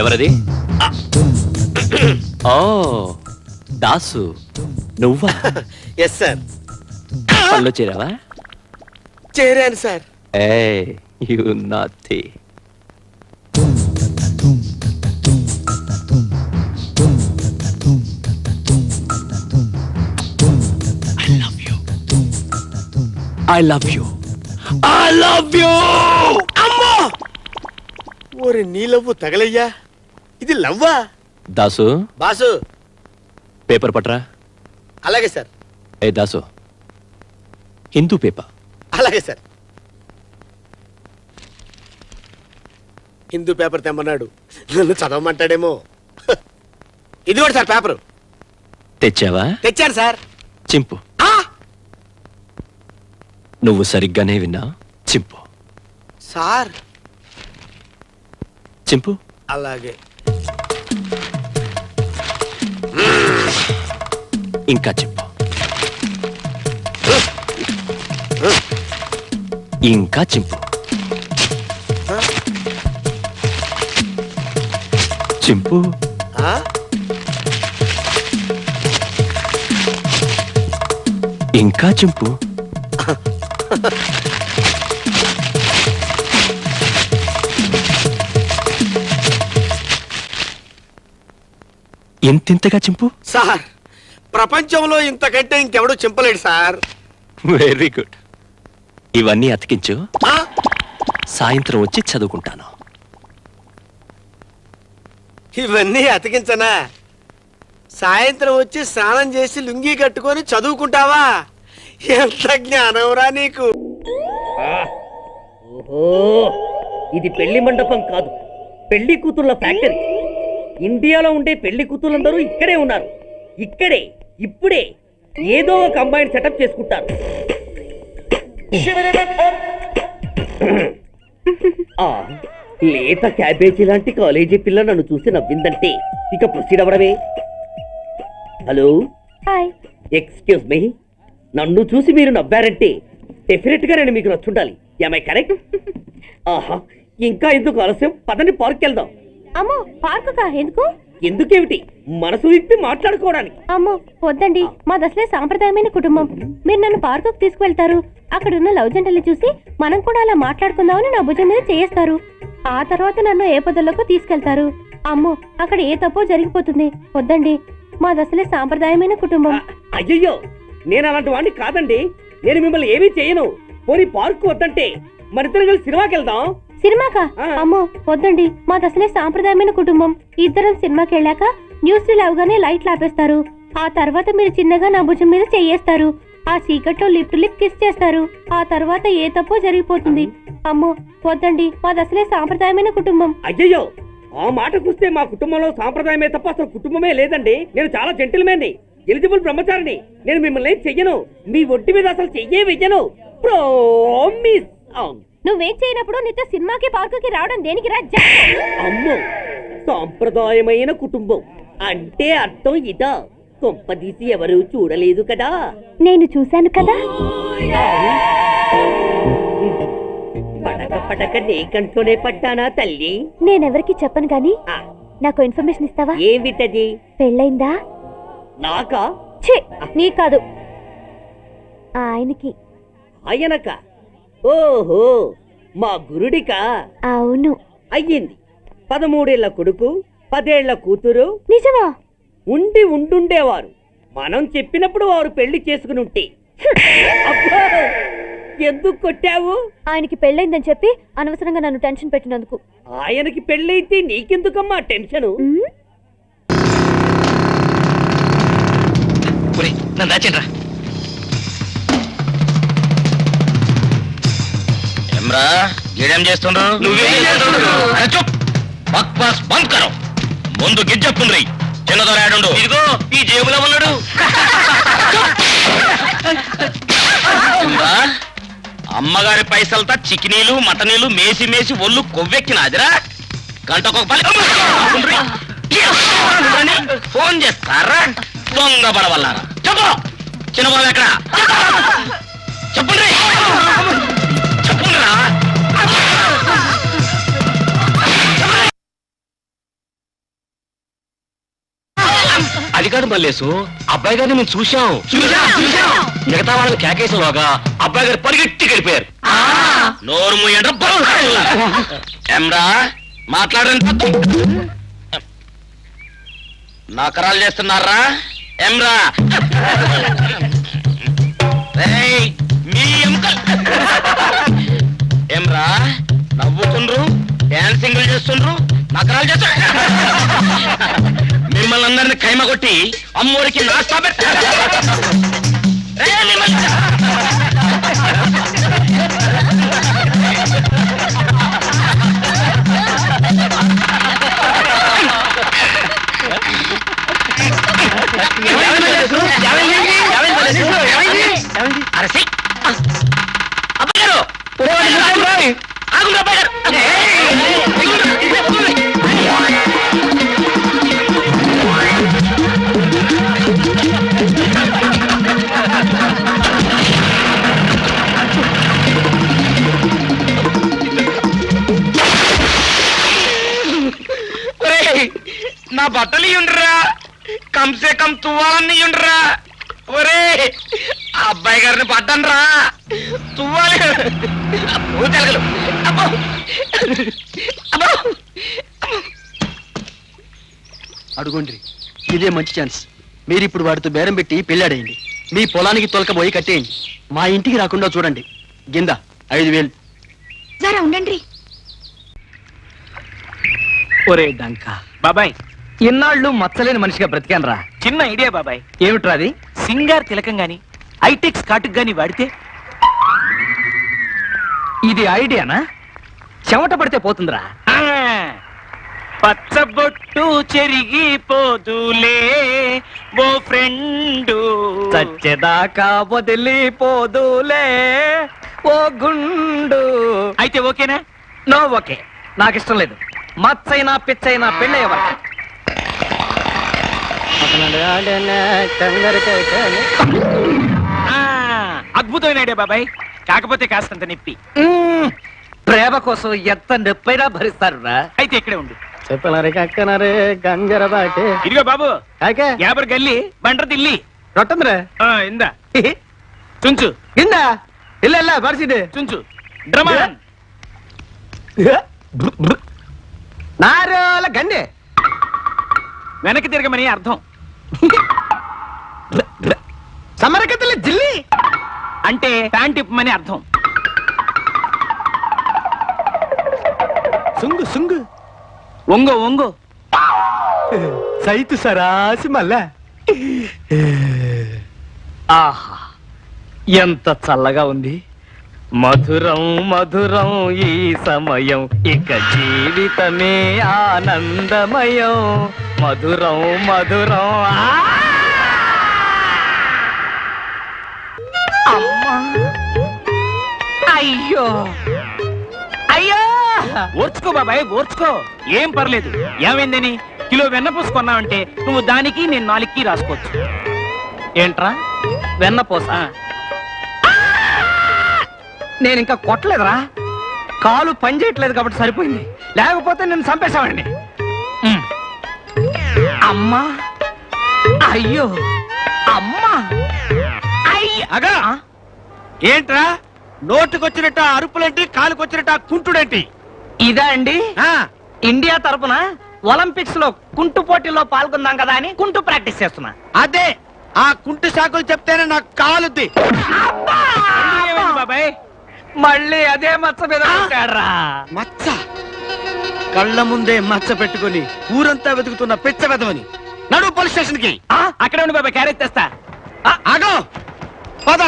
ఎవరది? ఓ దాసు, నువ్వా? Yes sir. పనిలో చేరావా? చేరాను సార్. ఏ you naughty. I love you. I love you. అమ్మో! ఓరి నీ లవ్వు తగలయ్యా. ఇది లవ్వా? దాసు, బాసు. పేపర్ పట్రా. అలాగే సార్. ఏ దాసు, హిందూ పేపర్. అలాగే సార్. హిందూ పేపర్ తెమ్మన్నాడు, నన్ను చదవమంటాడేమో. ఇది కూడా సార్ పేపరు. తెచ్చావా? తెచ్చాను సార్. చింపు. నువ్వు సరిగ్గానే విన్నా. చింపు సార్. చింపు. అలాగే. ఇంకా చింపు. ఇంకా చింపు. చింపు. ఇంకా చింపు. ఎంతెంతగా చింపు. సార్, ప్రపంచంలో ఇంతకంటే ఇంకెవడూ చింపలేడు సార్. Very good. ఇవన్నీ అతికించు. సాయంత్రం వచ్చి చదువుకుంటాను. ఇవన్నీ అతికించనా? సాయంత్రం వచ్చి స్నానం చేసి లుంగీ కట్టుకొని చదువుకుంటావా? ఎంత జ్ఞానంరా నీకు. ఓహో, ఇది పెళ్లి మండపం కాదు, పెళ్లి కూతుర్ల ఫ్యాక్టరీ. ఇండియాలో ఉండే పెళ్లి కూతుర్లందరూ ఇక్కడే ఉన్నారు. ఇక్కడే ఇప్పుడే ఏదో ఒక అమ్మాయిని సెటప్ చేసుకుంటారు. లేత క్యాబేజీ లాంటి కాలేజీ పిల్ల నన్ను చూసి నవ్విందంటే ఇక ప్రొసీడ్ అవ్వడమే. Hello, hi. ఎక్స్క్యూజ్ మీ, నన్ను చూసి మీరు నవ్వారంటే డెఫినెట్ గా నేను మీకు నచ్చుండాలి. Am I correct? ఆహా, ఇంకా ఎందుకు ఆలస్యం? పదని పార్క్ వెళ్దాం. అమ్మో, పార్కుకా? ఎందుకు? ఎందుకేమిటి, మనసు విప్పి మాట్లాడుకోవడానికి. అమ్మో వద్దండి, మాది అసలే సాంప్రదాయమైన కుటుంబం. మీరు నన్ను పార్కుకు తీసుకువెళ్తారు, అక్కడున్న లవ్ జంటల్ని చూసి మనం కూడా అలా మాట్లాడుకుందామని నా భుజం మీద చేయిస్తారు. ఆ తర్వాత నన్ను ఏ పొదల్లోకి తీసుకెళ్తారు. అమ్మో, అక్కడ ఏ తప్పో జరిగిపోతుంది. వద్దండి, మాది అసలే సాంప్రదాయమైన కుటుంబం. అయ్యయ్యో, నేను అలాంటి వాడిని కాదండి. నేను మిమ్మల్ని ఏమీ చేయను. పోనీ పార్క్ వద్దంటే మరిద్దరం కలిసి సినిమాకి వెళ్దాం. సినిమాకా? అమ్మో వద్దండి, మాది అసలే సాంప్రదాయమైన కుటుంబం. ఇద్దరం సినిమాకి వెళ్ళాక న్యూస్ అవగానే లైట్లు ఆపేస్తారు. ఆ తర్వాత మీరు చిన్నగా నా భుజం మీద చెయ్యేస్తారు. ఆ చీకట్లో లిప్ టు లిప్ కిస్ చేస్తారు. ఆ తర్వాత ఏ తప్పో జరిగిపోతుంది. అమ్మో వద్దండి, మాది అసలే సాంప్రదాయమైన కుటుంబం. అయ్యయ్యో, ఆ మాటకొస్తే మా కుటుంబంలో సాంప్రదాయమే తప్ప అసలు కుటుంబమే లేదండి. నేను చాలా జెంటిల్మెన్ని, ఎలిజిబుల్ బ్రహ్మచారిని. నేను మిమ్మల్ని చెయ్యను, మీ ఒంటి మీద అసలు చెయ్యే వెయ్యను. ప్రామిస్. నువ్వేం చేయనప్పుడు నీతో సినిమాకి పార్కుకి రావడం దేనికి రా? అమ్మో, సాంప్రదాయమైన కుటుంబం అంటే అర్థం ఇదా? కొంపదీసి ఎవరు చూడలేదు కదా? నేను చూశాను కదా. పడక పడక నీ కంట్లోనే పడ్డానా తల్లి? నేనెవరికి చెప్పను గాని నాకు ఇన్ఫర్మేషన్ ఇస్తావా? ఏమిటది? పెళ్ళైందా? నాకా? ఛీ, నీ కాదు, ఆయనకి. ఆయనక? ఓహో, మా గురుడికా? అవును. అయ్యింది. 13 ఏళ్ల కొడుకు, 10 ఏళ్ల కూతురు. నిజమా? ఉండుండేవారు. మనం చెప్పినప్పుడు వారు పెళ్లి చేసుకుని ఉంటే. అబ్బా, ఎందుకు కొట్టావు? ఆయనకి పెళ్ళైందని చెప్పి అనవసరంగా నన్ను టెన్షన్ పెట్టినందుకు. ఆయనకి పెళ్ళైతే నీకెందుకమ్మా టెన్షను? ఏం చేస్తుండ్రు? ముందు గిజ్జప్పుండ్రి. చిన్నదోరాడు ఇదిగో ఈ జేబులో ఉన్నాడు. అమ్మగారి పైసలతో చికెనీలు మటనీలు మేసి మేసి ఒళ్ళు కొవ్వెక్కినాదిరా. గంటకొక ఫోన్ చేస్తారా దొంగ పడవల్లారా? చెప్పు, చిన్నబాబు ఎక్కడ? చెప్పండి. అది కాదు మల్లేసు, అబ్బాయి గారిని మేము చూశాం. మిగతా వాళ్ళని కేకేసేలోగా అబ్బాయి గారు పరిగెట్టి గడిపారు. నోరు మూయండి ఏమ్రా మాట్లాడండి. నకరాలు చేస్తున్నారా ఏమ్రా? ఏయ్, మీ ఎముకలు ఏమ్రా నవ్వుతుండ్రు, డాన్సింగ్ చేస్తుండ్రు, నకరాలు చేస్తుండ్రు. మిమ్మల్ని అందరిని ఖైమ కొట్టి అమ్మోరికి నాస్తా పెట్ట. అరసి అబ్బాయి గారు ఆగుండ్రు అబ్బాయి గారు. నా బట్టలు ఇయ్యుండ్రా, కంసే కమ్ తువ్వాలన్నీ ఇయ్యుండ్రా. ఒరే అబ్బాయి గారిని పడ్డన్రా, తువ్వాలి తెలగలు. అబ్బో అబ్బో అడుగుండ్రి, ఇదే మంచి ఛాన్స్. మీరు ఇప్పుడు వాడితో బేరం పెట్టి పెళ్ళాడేయండి. మీ పొలానికి తొలకబోయి కట్టేయండి. మా ఇంటికి రాకుండా చూడండి. గింద 5,000. జరా ఉండండి. ఒరే డంకా బాబాయ్, ఇన్నాళ్ళు మచ్చలేని మనిషిగా బ్రతికానరా. చిన్న ఐడియా బాబాయ్. ఏమిట్రా అది? సింగార్ తిలకం గాని ఐటెక్స్ కాటుకు గాని వాడితే ఇది ఐడియానా? చెమట పడితే పోతుందిరా. ఆ, పచ్చబొట్టు చెరిగిపోదులే ఓ ఫ్రెండు. చచ్చేదాకా వదిలిపోదులే ఓ గుండు. అయితే ఓకేనా? నో ఓకే, నాకు ఇష్టం లేదు. మచ్చైనా పిచ్చైనా పెళ్ళయ్యవా. ఆ, అద్భుతమైన ఐడియా బాబాయ్. కాకపోతే కాస్తంత నొప్పి. ప్రేమ కోసం ఎంత నొప్పైనా భరిస్తారు రా. అయితే ఇక్కడే ఉండు. చెప్పనరే కక్కనరే గంజర బాటే ఇదిగో బాబు, కాకే యాబర్ గల్లి బండ్ర దిల్లి. రొట్టంద్రే ఇందా చుంచు ఇందా ಇಲ್ಲ ಇಲ್ಲ ಬರ್ಸಿದೆ చుంచు డ్రమన్ నారోల గండే వెనక్కి తిరగమని అర్థం. సమరకతల జిల్లి అంటే ప్యాంట్ ఇప్పమని అర్థం. సుంగు సుంగు ఒంగో ఒంగో సైతు సరాసి మళ్ళా. ఆహా ఎంత చల్లగా ఉంది. మధురం మధురం ఈ సమయం, ఇక జీవితమే ఆనందమయం. మధురం మధురం. అమ్మా అయ్యో అయ్యో. ఓర్చుకో బాబాయ్ ఓర్చుకో, ఏం పర్లేదు. ఏమైందని కిలో వెన్న పూసుకున్నావంటే నువ్వు దానికి నేను 4కి రాసుకోవచ్చు. ఏంట్రా వెన్నపోస? నేను ఇంకా కొట్టలేదురా, కాలు పని చేయట్లేదు కాబట్టి సరిపోయింది. లేకపోతే నేను చంపేశామండి. అమ్మా అయ్యో అమ్మా అయ్యో. అగా ఏంట్రా నోటుకొచ్చినట్ట అరుపులేంటి, కాలుకొచ్చినట్ట కుంటుడేంటి? ఇదా అండి ఇండియా తరపున ఒలింపిక్స్ లో కుంటు పోటీలో పాల్గొందాం కదా అని కుంటు ప్రాక్టీస్ చేస్తున్నా. అదే ఆ కుంటు సాకులు చెప్తేనే నాకు కాలుద్ది. బాబాయ్ మళ్ళీ అదే మచ్చ మీద ఉంటాడ్రా. మచ్చ కళ్ళ ముందే మచ్చ పెట్టుకుని ఊరంతా వెతుకుతున్న పిచ్చ వెదవని నడు పోలీస్ స్టేషన్ కి. అక్కడే ఉండి బాబాయ్, క్యారేజ్ తెస్తా. ఆగో పద,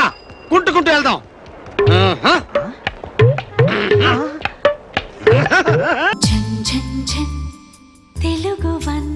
కుంటుకుంటూ వెళ్దాం. తెలుగు 1